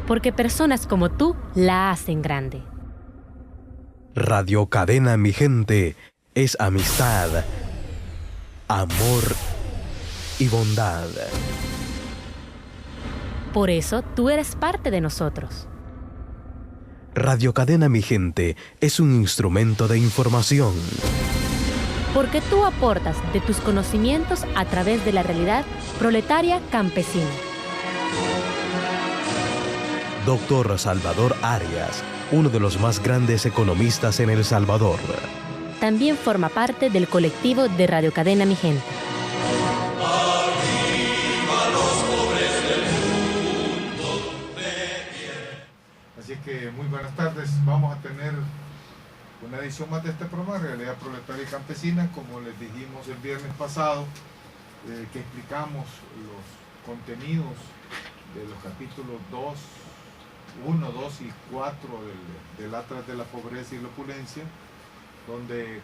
porque personas como tú la hacen grande. Radio Cadena Mi Gente es amistad, amor y bondad. Por eso tú eres parte de nosotros. Radio Cadena Mi Gente es un instrumento de información. Porque tú aportas de tus conocimientos a través de la realidad proletaria campesina. Doctor Salvador Arias, uno de los más grandes economistas en El Salvador. También forma parte del colectivo de Radio Cadena Mi Gente. Así que muy buenas tardes, vamos a tener una edición más de este programa, Realidad Proletaria y Campesina, como les dijimos el viernes pasado, que explicamos los contenidos de los capítulos 1, 2 y 4 del Atlas de la Pobreza y la Opulencia, donde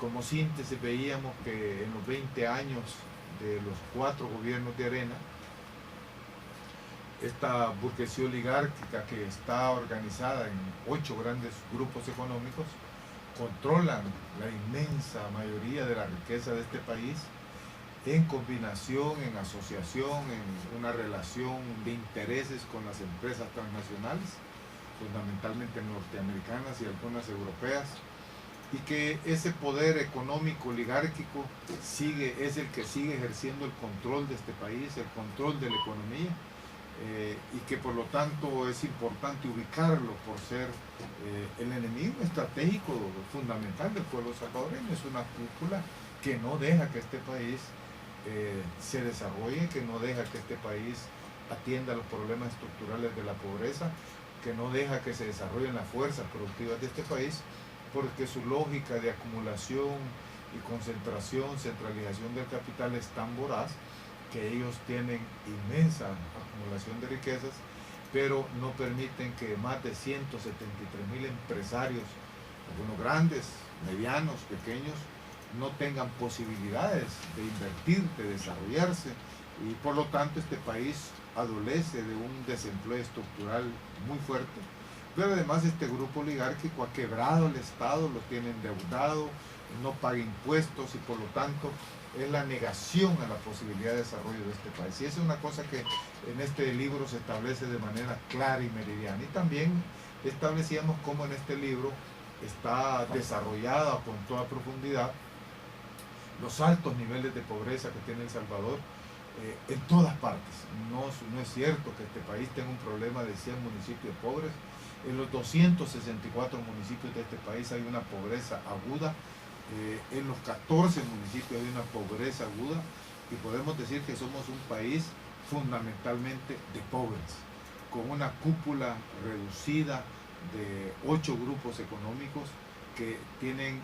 como síntesis veíamos que en los 20 años de los 4 gobiernos de Arena, esta burguesía oligárquica que está organizada en 8 grandes grupos económicos, controlan la inmensa mayoría de la riqueza de este país en combinación, en asociación, en una relación de intereses con las empresas transnacionales, fundamentalmente norteamericanas y algunas europeas, y que ese poder económico oligárquico es el que sigue ejerciendo el control de este país, el control de la economía, y que por lo tanto es importante ubicarlo por ser el enemigo estratégico fundamental del pueblo salvadoreño. Es una cúpula que no deja que este país se desarrolle, que no deja que este país atienda los problemas estructurales de la pobreza, que no deja que se desarrollen las fuerzas productivas de este país, porque su lógica de acumulación y concentración, centralización del capital es tan voraz que ellos tienen inmensa acumulación de riquezas, pero no permiten que más de 173,000 empresarios, algunos grandes, medianos, pequeños, no tengan posibilidades de invertir, de desarrollarse, y por lo tanto este país adolece de un desempleo estructural muy fuerte. Pero además este grupo oligárquico ha quebrado el Estado, lo tiene endeudado, no paga impuestos y por lo tanto es la negación a la posibilidad de desarrollo de este país. Y esa es una cosa que en este libro se establece de manera clara y meridiana. Y también establecíamos cómo en este libro está desarrollada con toda profundidad los altos niveles de pobreza que tiene El Salvador en todas partes. No es cierto que este país tenga un problema de 100 municipios pobres. En los 264 municipios de este país hay una pobreza aguda. En los 14 municipios hay una pobreza aguda y podemos decir que somos un país fundamentalmente de pobres, con una cúpula reducida de 8 grupos económicos que tienen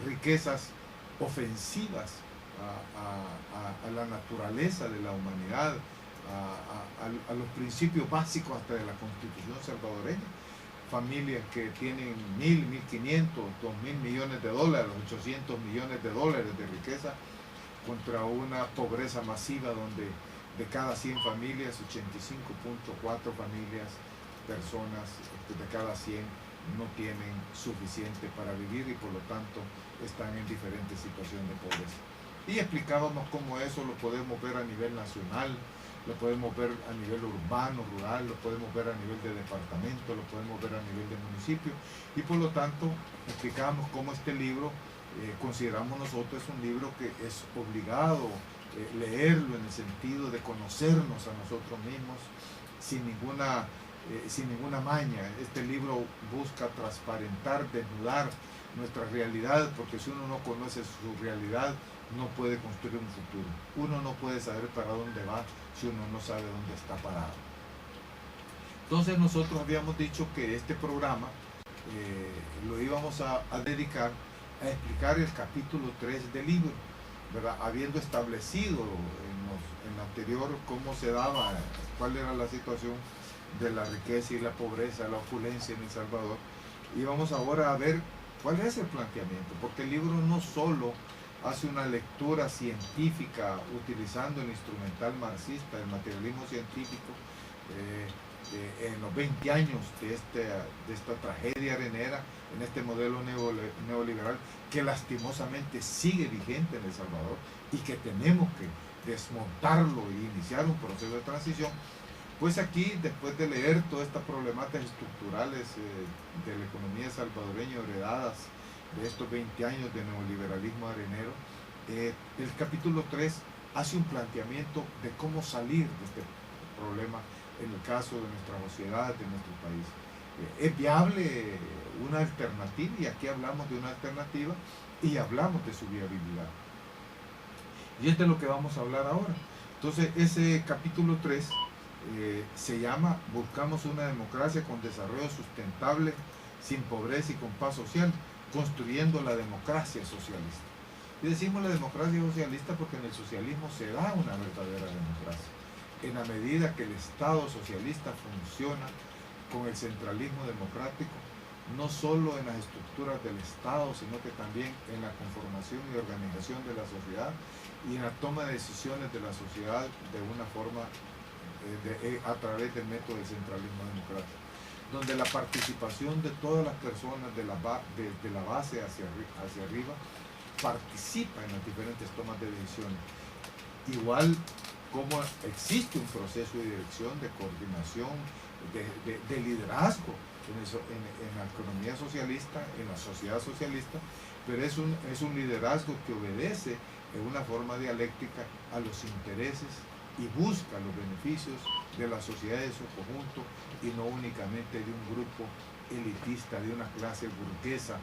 riquezas ofensivas a la naturaleza de la humanidad, a los principios básicos hasta de la Constitución salvadoreña. Familias que tienen 1.000, 1.500, 2.000 millones de dólares, 800 millones de dólares de riqueza, contra una pobreza masiva donde de cada 100 familias, 85.4 familias, personas de cada 100 no tienen suficiente para vivir y por lo tanto están en diferentes situaciones de pobreza. Y explicábamos cómo eso lo podemos ver a nivel nacional, lo podemos ver a nivel urbano, rural, lo podemos ver a nivel de departamento, lo podemos ver a nivel de municipio, y por lo tanto explicamos cómo este libro, consideramos nosotros, es un libro que es obligado leerlo en el sentido de conocernos a nosotros mismos sin ninguna maña. Este libro busca transparentar, desnudar nuestra realidad, porque si uno no conoce su realidad, no puede construir un futuro. Uno no puede saber para dónde va si uno no sabe dónde está parado. Entonces nosotros habíamos dicho que este programa lo íbamos a dedicar a explicar el capítulo 3 del libro, ¿verdad? Habiendo establecido en lo anterior cómo se daba, cuál era la situación de la riqueza y la pobreza, la opulencia en El Salvador, y vamos ahora a ver cuál es el planteamiento, porque el libro no solo hace una lectura científica utilizando el instrumental marxista, el materialismo científico, en los 20 años de esta tragedia arenera, en este modelo neoliberal que lastimosamente sigue vigente en El Salvador y que tenemos que desmontarlo e iniciar un proceso de transición. Pues aquí, después de leer todas estas problemáticas estructurales de la economía salvadoreña heredadas de estos 20 años de neoliberalismo arenero, el capítulo 3 hace un planteamiento de cómo salir de este problema en el caso de nuestra sociedad, de nuestro país. ¿Es viable una alternativa? Y aquí hablamos de una alternativa y hablamos de su viabilidad. Y esto es lo que vamos a hablar ahora. Entonces, ese capítulo 3 se llama Buscamos una democracia con desarrollo sustentable, sin pobreza y con paz social, construyendo la democracia socialista. Y decimos la democracia socialista porque en el socialismo se da una verdadera democracia. En la medida que el Estado socialista funciona con el centralismo democrático, no solo en las estructuras del Estado, sino que también en la conformación y organización de la sociedad y en la toma de decisiones de la sociedad de una forma a través del método del centralismo democrático, donde la participación de todas las personas de la base hacia arriba participa en las diferentes tomas de decisiones. Igual como existe un proceso de dirección, de coordinación, de liderazgo en la economía socialista, en la sociedad socialista, pero es un liderazgo que obedece en una forma dialéctica a los intereses y busca los beneficios de la sociedad de su conjunto y no únicamente de un grupo elitista, de una clase burguesa,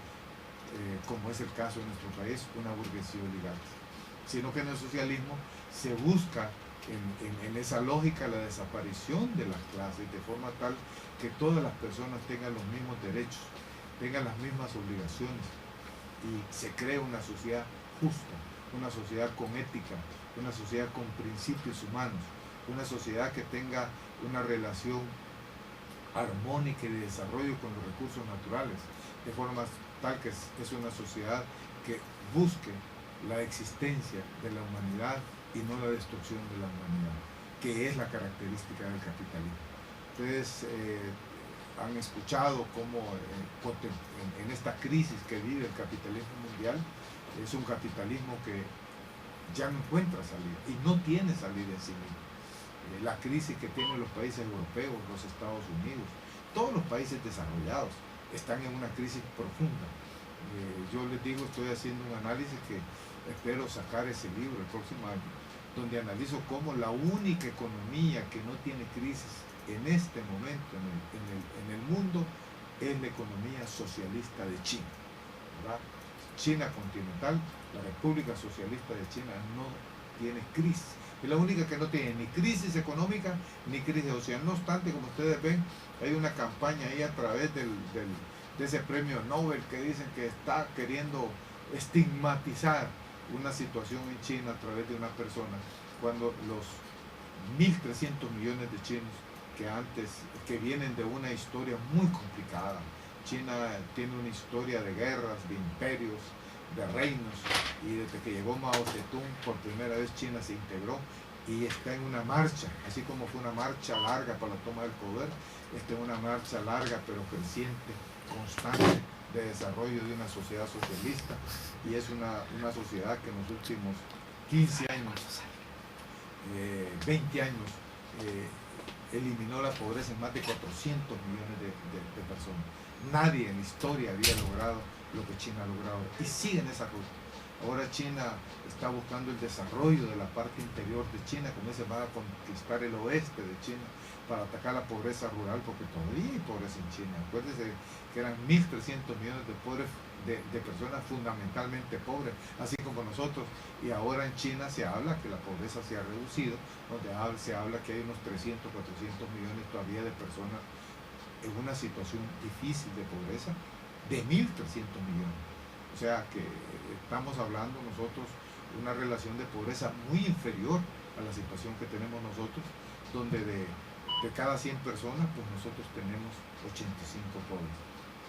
como es el caso en nuestro país, una burguesía oligárquica, sino que en el socialismo se busca en esa lógica la desaparición de las clases de forma tal que todas las personas tengan los mismos derechos, tengan las mismas obligaciones y se cree una sociedad justa, una sociedad con ética, una sociedad con principios humanos, una sociedad que tenga una relación armónica y de desarrollo con los recursos naturales, de forma tal que es una sociedad que busque la existencia de la humanidad y no la destrucción de la humanidad, que es la característica del capitalismo. Ustedes han escuchado cómo en esta crisis que vive el capitalismo mundial, es un capitalismo que ya no encuentra salida y no tiene salida en sí mismo. La crisis que tienen los países europeos, los Estados Unidos, todos los países desarrollados están en una crisis profunda. Yo les digo, estoy haciendo un análisis que espero sacar ese libro el próximo año, donde analizo cómo la única economía que no tiene crisis en este momento en el mundo es la economía socialista de China, ¿verdad? China continental, la República Socialista de China no tiene crisis. Es la única que no tiene ni crisis económica ni crisis social. No obstante, como ustedes ven, hay una campaña ahí a través de ese premio Nobel que dicen que está queriendo estigmatizar una situación en China a través de una persona, cuando los 1.300 millones de chinos que vienen de una historia muy complicada. China tiene una historia de guerras, de imperios, de reinos, y desde que llegó Mao Zedong por primera vez China se integró y está en una marcha, así como fue una marcha larga para la toma del poder, está en una marcha larga pero creciente, constante, de desarrollo de una sociedad socialista, y es una sociedad que en los últimos 15 años, 20 años, eliminó la pobreza en más de 400 millones de personas. Nadie en la historia había logrado lo que China ha logrado y sigue en esa ruta. Ahora China está buscando el desarrollo de la parte interior de China, como se va a conquistar el oeste de China para atacar la pobreza rural, porque todavía hay pobreza en China. Acuérdense que eran 1.300 millones de personas fundamentalmente pobres, así como nosotros, y ahora en China se habla que la pobreza se ha reducido, donde se habla que hay unos 300, 400 millones todavía de personas en una situación difícil de pobreza, de 1.300 millones. O sea que estamos hablando nosotros de una relación de pobreza muy inferior a la situación que tenemos nosotros, donde de cada 100 personas, pues nosotros tenemos 85 pobres.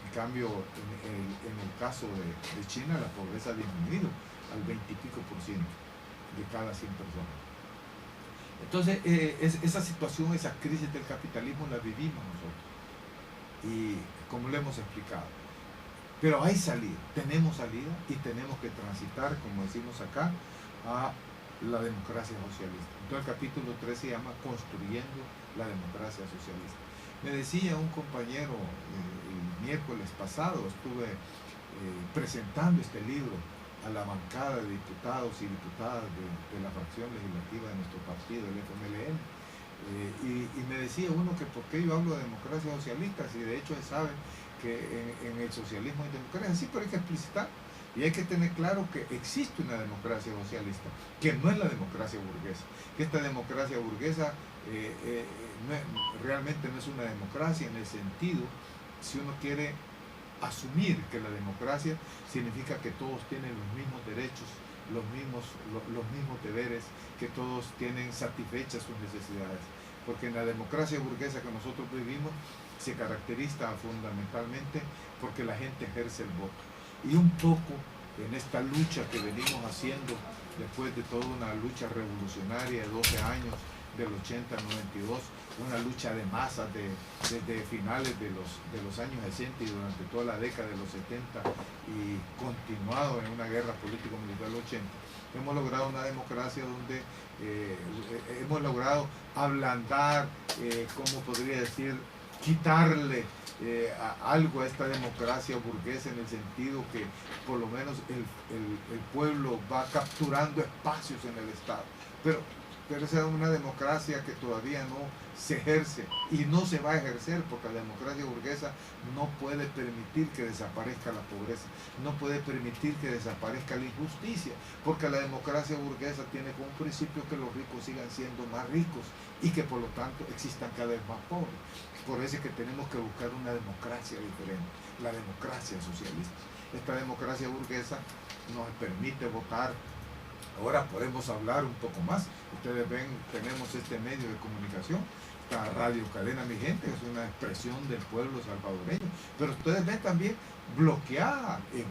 En cambio, en el caso de China, la pobreza ha disminuido al 20 y pico % de cada 100 personas. Entonces, esa situación, esa crisis del capitalismo la vivimos nosotros. Y como le hemos explicado. Pero hay salida, tenemos salida y tenemos que transitar, como decimos acá, a la democracia socialista. Entonces el capítulo 3 se llama Construyendo la democracia socialista. Me decía un compañero el miércoles pasado, estuve presentando este libro a la bancada de diputados y diputadas de la fracción legislativa de nuestro partido, el FMLN, y me decía uno que por qué yo hablo de democracia socialista, si de hecho se sabe que en el socialismo hay democracia, sí, pero hay que explicitar y hay que tener claro que existe una democracia socialista, que no es la democracia burguesa, que esta democracia burguesa realmente no es una democracia en el sentido, si uno quiere asumir que la democracia significa que todos tienen los mismos derechos, los mismos deberes, que todos tienen satisfechas sus necesidades. Porque en la democracia burguesa que nosotros vivimos se caracteriza fundamentalmente porque la gente ejerce el voto. Y un poco en esta lucha que venimos haciendo después de toda una lucha revolucionaria de 12 años, del 80 al 92, una lucha de masas desde finales de los años 60 y durante toda la década de los 70 y continuado en una guerra político-militar del 80. Hemos logrado una democracia donde hemos logrado ablandar, ¿cómo podría decir?, quitarle algo a esta democracia burguesa en el sentido que por lo menos el pueblo va capturando espacios en el Estado. Pero esa es una democracia que todavía no se ejerce y no se va a ejercer porque la democracia burguesa no puede permitir que desaparezca la pobreza, no puede permitir que desaparezca la injusticia, porque la democracia burguesa tiene como principio que los ricos sigan siendo más ricos y que por lo tanto existan cada vez más pobres. Por eso es que tenemos que buscar una democracia diferente, la democracia socialista. Esta democracia burguesa nos permite votar. Ahora podemos hablar un poco más. Ustedes ven, tenemos este medio de comunicación, esta radio cadena Mi Gente, que es una expresión del pueblo salvadoreño, pero ustedes ven también bloqueada en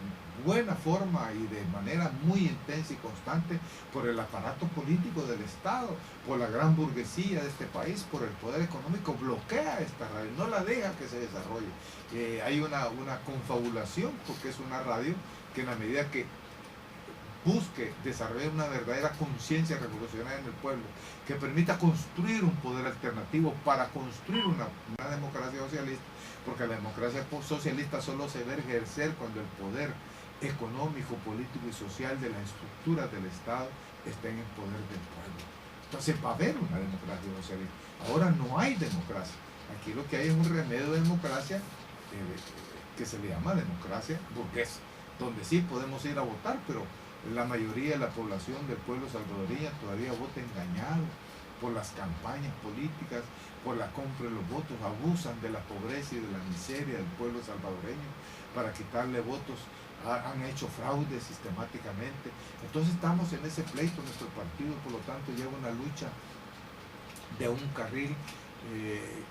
buena forma y de manera muy intensa y constante por el aparato político del Estado, por la gran burguesía de este país, por el poder económico, bloquea esta radio, no la deja que se desarrolle. Hay una confabulación porque es una radio que en la medida que busque desarrollar una verdadera conciencia revolucionaria en el pueblo, que permita construir un poder alternativo para construir una democracia socialista, porque la democracia socialista solo se debe ejercer cuando el poder económico, político y social de las estructuras del Estado estén en poder del pueblo. Entonces va a haber una democracia socialista. Ahora no hay democracia. Aquí lo que hay es un remedio de democracia que se le llama democracia burguesa, donde sí podemos ir a votar, pero la mayoría de la población del pueblo salvadoreño todavía vota engañado por las campañas políticas, por la compra de los votos, abusan de la pobreza y de la miseria del pueblo salvadoreño para quitarle votos, han hecho fraude sistemáticamente. Entonces estamos en ese pleito, nuestro partido por lo tanto lleva una lucha de un carril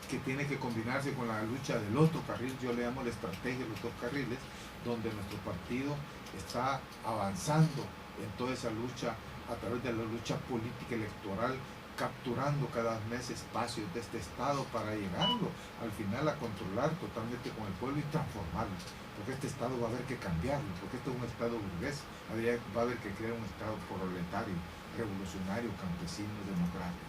que tiene que combinarse con la lucha del otro carril, yo le llamo la estrategia de los dos carriles, donde nuestro partido está avanzando en toda esa lucha a través de la lucha política electoral, capturando cada mes espacios de este Estado para llegarlo al final a controlar totalmente con el pueblo y transformarlo, porque este Estado va a haber que cambiarlo, porque este es un Estado burgués, va a haber que crear un Estado proletario, revolucionario, campesino, democrático.